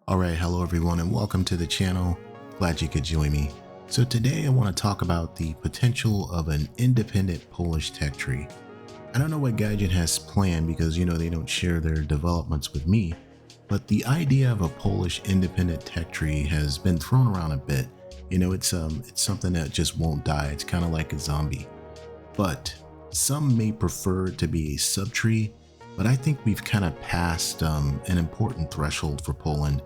Alright, hello everyone and welcome to the channel. Glad you could join me. So today I want to talk about the potential of an independent Polish tech tree. I don't know what Gaijin has planned because they don't share their developments with me, but the idea of a Polish independent tech tree has been thrown around a bit. It's something that just won't die. It's kind of like a zombie. But some may prefer it to be a subtree, but I think we've kind of passed an important threshold for Poland.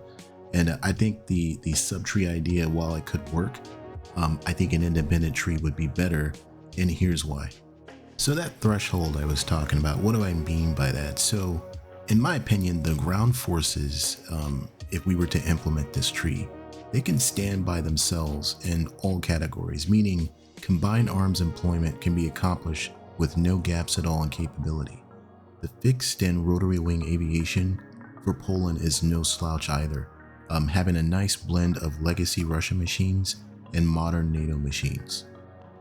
And I think the subtree idea, while it could work, I think an independent tree would be better, and here's why. So that threshold I was talking about, what do I mean by that? So in my opinion, the ground forces, if we were to implement this tree, they can stand by themselves in all categories, meaning combined arms employment can be accomplished with no gaps at all in capability. The fixed and rotary wing aviation for Poland is no slouch either. Having a nice blend of legacy Russian machines and modern NATO machines.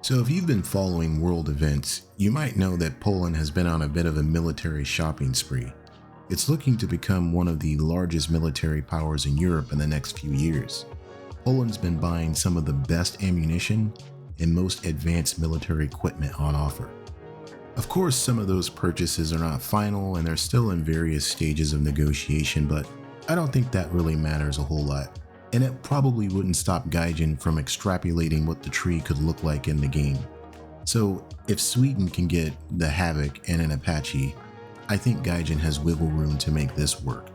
So if you've been following world events, you might know that Poland has been on a bit of a military shopping spree. It's looking to become one of the largest military powers in Europe in the next few years. Poland's been buying some of the best ammunition and most advanced military equipment on offer. Of course, some of those purchases are not final and they're still in various stages of negotiation, but I don't think that really matters a whole lot, and it probably wouldn't stop Gaijin from extrapolating what the tree could look like in the game. So if Sweden can get the Havoc and an Apache, I think Gaijin has wiggle room to make this work.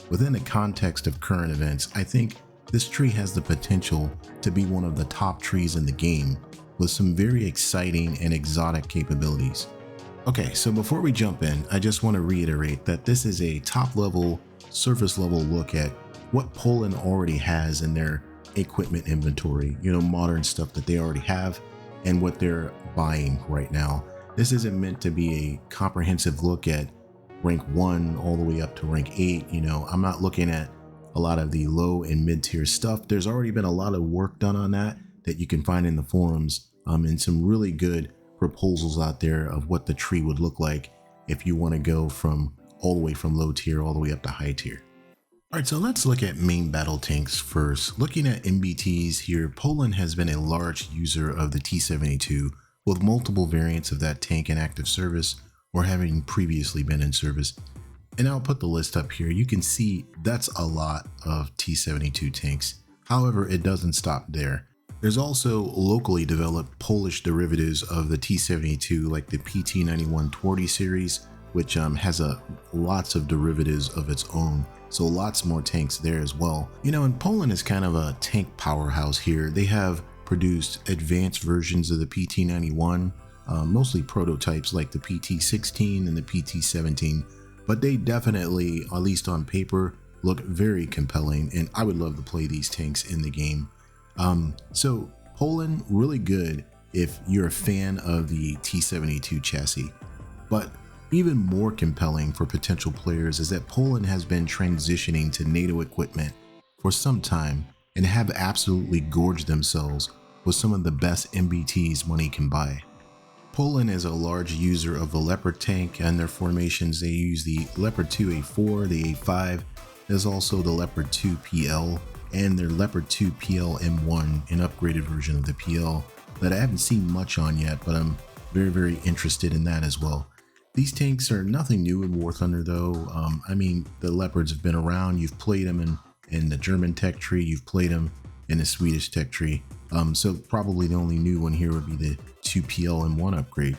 Within the context of current events, I think this tree has the potential to be one of the top trees in the game, with some very exciting and exotic capabilities. Okay, so before we jump in, I just want to reiterate that this is a top-level, surface-level look at what Poland already has in their equipment inventory, modern stuff that they already have and what they're buying right now. This isn't meant to be a comprehensive look at rank 1 all the way up to rank 8. I'm not looking at a lot of the low and mid-tier stuff. There's already been a lot of work done on that you can find in the forums, and some really good proposals out there of what the tree would look like if you want to go from all the way from low tier all the way up to high tier. Alright, so let's look at main battle tanks first. Looking at MBTs here, Poland has been a large user of the T-72 with multiple variants of that tank in active service or having previously been in service. And I'll put the list up here. You can see that's a lot of T-72 tanks. However, it doesn't stop there. There's also locally developed Polish derivatives of the T-72 like the PT-9120 series, which has lots of derivatives of its own. So lots more tanks there as well. And Poland is kind of a tank powerhouse here. They have produced advanced versions of the PT-91, mostly prototypes like the PT-16 and the PT-17, but they definitely, at least on paper, look very compelling, and I would love to play these tanks in the game. So Poland, really good if you're a fan of the T-72 chassis, but even more compelling for potential players is that Poland has been transitioning to NATO equipment for some time and have absolutely gorged themselves with some of the best MBTs money can buy. Poland is a large user of the Leopard tank and their formations. They use the Leopard 2 A4, the A5. There's also the Leopard 2 PL and their Leopard 2 PL M1, an upgraded version of the PL that I haven't seen much on yet, but I'm very, very interested in that as well. These tanks are nothing new in War Thunder though. The Leopards have been around. You've played them in the German tech tree. You've played them in the Swedish tech tree. So probably the only new one here would be the 2 PL M1 upgrade.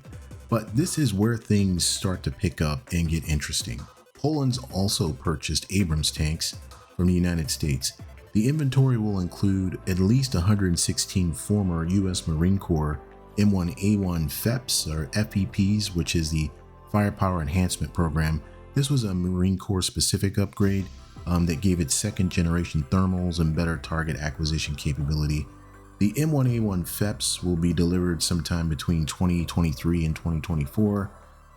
But this is where things start to pick up and get interesting. Poland's also purchased Abrams tanks from the United States. The inventory will include at least 116 former US Marine Corps M1A1 FEPs or FEPs, which is the Firepower Enhancement Program. This was a Marine Corps specific upgrade that gave it second generation thermals and better target acquisition capability. The M1A1 FEPs will be delivered sometime between 2023 and 2024,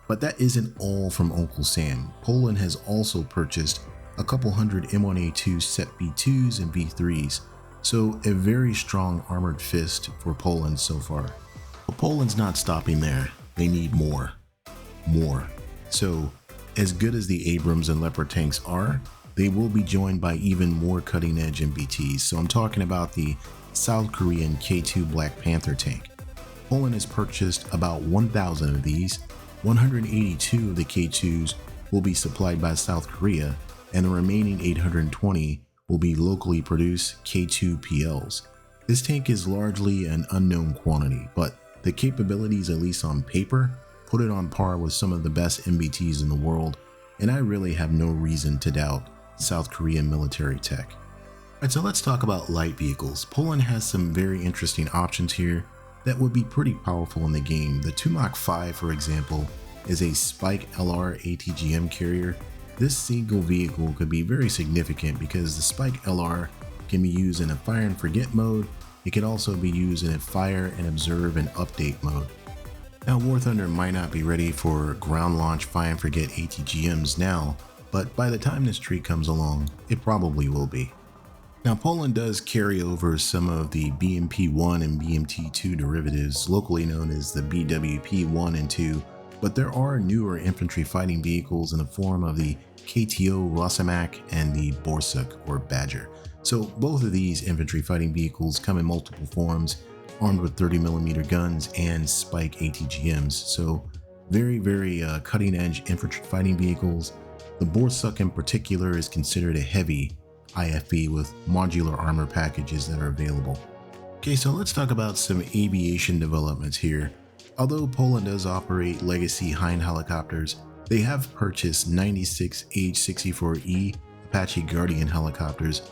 but that isn't all from Uncle Sam. Poland has also purchased a couple hundred M1A2 SEP B2s and B3s, so a very strong armored fist for Poland so far. But Poland's not stopping there. They need more. So as good as the Abrams and Leopard tanks are, they will be joined by even more cutting edge MBTs. So I'm talking about the South Korean K2 Black Panther tank. Poland has purchased about 1,000 of these. 182 of the K2s will be supplied by South Korea, and the remaining 820 will be locally produced K2 PLs. This tank is largely an unknown quantity, but the capabilities, at least on paper, put it on par with some of the best MBTs in the world, and I really have no reason to doubt South Korean military tech. Alright, so let's talk about light vehicles. Poland has some very interesting options here that would be pretty powerful in the game. The Tumok 5, for example, is a Spike LR ATGM carrier. This single vehicle could be very significant because the Spike LR can be used in a fire and forget mode. It can also be used in a fire and observe and update mode. Now, War Thunder might not be ready for ground launch fire and forget ATGMs now, but by the time this tree comes along, it probably will be. Now, Poland does carry over some of the BMP-1 and BMT-2 derivatives, locally known as the BWP-1 and 2, but there are newer infantry fighting vehicles in the form of the KTO Rosamak and the Borsuk or Badger. So both of these infantry fighting vehicles come in multiple forms, armed with 30mm guns and Spike ATGMs. So very cutting edge infantry fighting vehicles. The Borsuk in particular is considered a heavy IFV with modular armor packages that are available. Okay, so let's talk about some aviation developments here. Although Poland does operate legacy Hind helicopters, they have purchased 96 H-64E Apache Guardian helicopters.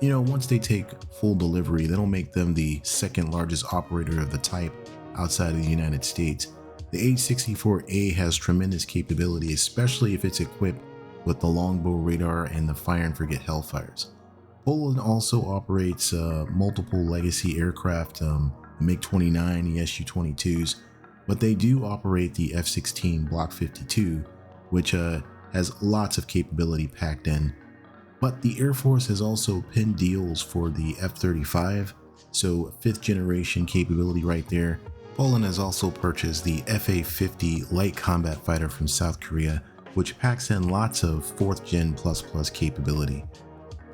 You know, once they take full delivery, that'll make them the second largest operator of the type outside of the United States. The H-64A has tremendous capability, especially if it's equipped with the longbow radar and the fire and forget Hellfires. Poland also operates multiple legacy aircraft, the MiG-29, the Su-22s, but they do operate the F-16 Block 52, which has lots of capability packed in. But the Air Force has also pinned deals for the F-35, so 5th generation capability right there. Poland has also purchased the FA-50 light combat fighter from South Korea, which packs in lots of 4th gen plus capability.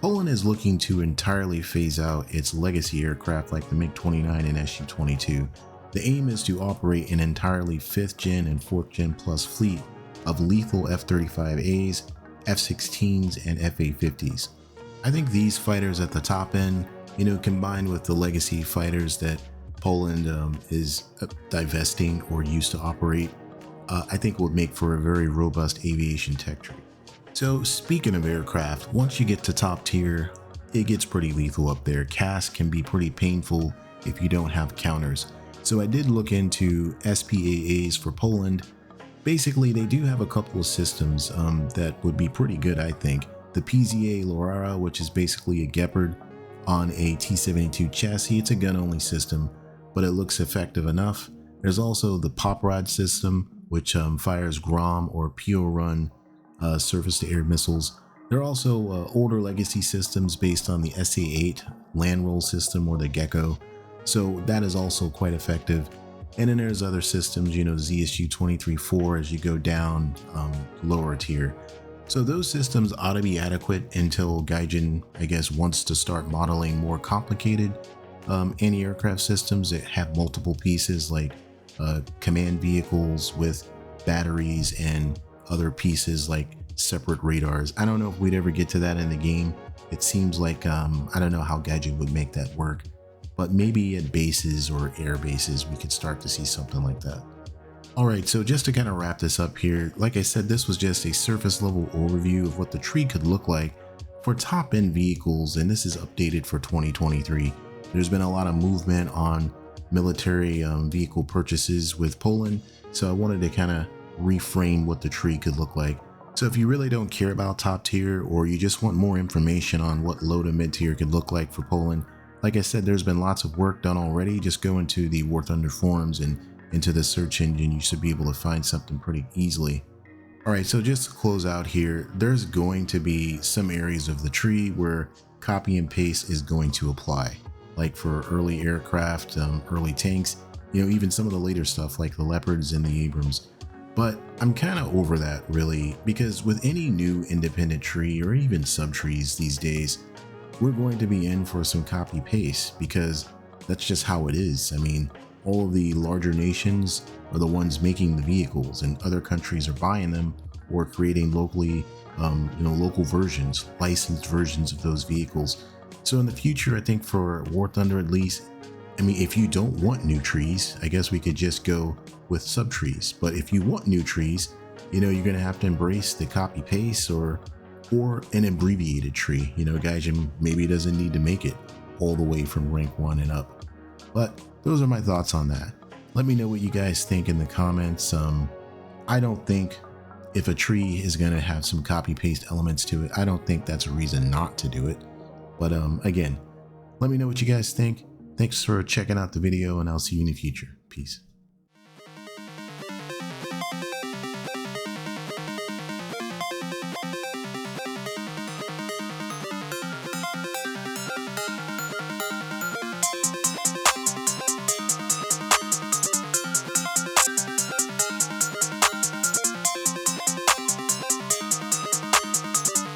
Poland is looking to entirely phase out its legacy aircraft like the MiG-29 and Su-22. The aim is to operate an entirely 5th gen and 4th gen plus fleet of lethal F-35As, F-16s, and FA-50s. I think these fighters at the top end, you know, combined with the legacy fighters that Poland is divesting or used to operate, I think would make for a very robust aviation tech tree. So speaking of aircraft, once you get to top tier, it gets pretty lethal up there. CAS can be pretty painful if you don't have counters. So I did look into SPAAs for Poland. Basically, they do have a couple of systems that would be pretty good, I think. The PZA Lorara, which is basically a Gepard on a T-72 chassis. It's a gun-only system, but it looks effective enough. There's also the Pop Rod system, which fires Grom or PO run surface-to-air missiles. There are also older legacy systems based on the SA-8 land roll system or the Gecko, so that is also quite effective. And then there's other systems, you know, ZSU-23-4 as you go down lower tier. So those systems ought to be adequate until Gaijin, I guess, wants to start modeling more complicated anti-aircraft systems that have multiple pieces like command vehicles with batteries and other pieces like separate radars. I don't know if we'd ever get to that in the game. It seems like, I don't know how Gaijin would make that work, but maybe at bases or air bases, we could start to see something like that. All right, so just to kind of wrap this up here, like I said, this was just a surface level overview of what the tree could look like for top end vehicles, and this is updated for 2023. There's been a lot of movement on military vehicle purchases with Poland, so I wanted to kind of reframe what the tree could look like. So if you really don't care about top tier, or you just want more information on what low to mid tier could look like for Poland, like I said, there's been lots of work done already. Just go into the War Thunder forums and into the search engine, you should be able to find something pretty easily. All right, so just to close out here, there's going to be some areas of the tree where copy and paste is going to apply, like for early aircraft, early tanks, you know, even some of the later stuff like the Leopards and the Abrams. But I'm kind of over that really, because with any new independent tree or even subtrees these days, we're going to be in for some copy paste because that's just how it is. I mean, all of the larger nations are the ones making the vehicles, and other countries are buying them or creating locally, local versions, licensed versions of those vehicles. So in the future, I think for War Thunder at least, I mean, if you don't want new trees, I guess we could just go with sub trees. But if you want new trees, you're going to have to embrace the copy paste or an abbreviated tree. Gaijin maybe doesn't need to make it all the way from rank 1 and up. But those are my thoughts on that. Let me know what you guys think in the comments. I don't think if a tree is going to have some copy paste elements to it, I don't think that's a reason not to do it. But again, let me know what you guys think. Thanks for checking out the video, and I'll see you in the future. Peace.